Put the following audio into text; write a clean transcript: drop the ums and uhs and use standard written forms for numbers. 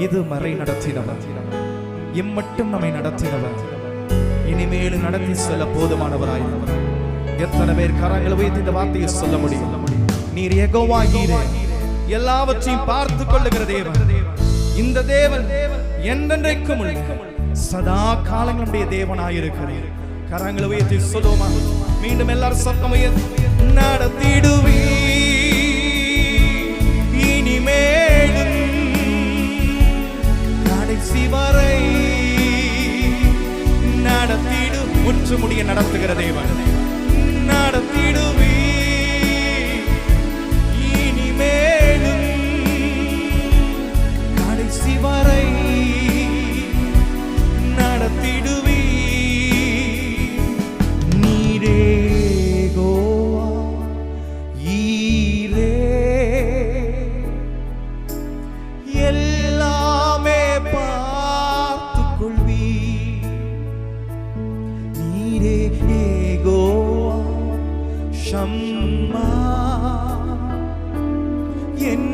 இதுவரை நடத்தினவர், இம்மட்டும் நம்மை நடத்தினவர், இனிமேலும் நடத்தி செல்ல போதுமானவராயிருந்தவர். எத்தனை பேர் கரங்களை உயர்த்தி இந்த வார்த்தையை சொல்ல முடியும்? நீர் யெகோவா ஈரே, எல்லாவற்றையும் பார்த்து கொள்ளுகிற தேவன். இந்த தேவன் என்றென்றைக்கும் சதா காலங்களுடைய தேவனாயிருக்கிறேன். கரங்களை உயர்த்தி சொல்லுவோமா? மீண்டும் எல்லாரும் சத்தம் உயர்த்தி நடத்திடுவே இனிமேலும் கடைசி வரை நடத்திடு. முற்று முடிய நடத்துகிற தேவன். நடத்திடுவே இனிமேலும் கடைசி வரை நடத்திடுவே. நீரே யெகோவா ஈரே, எல்லாமே பார்த்துக் கொள்வீ. நீரே யெகோவா ஷம்மா, என்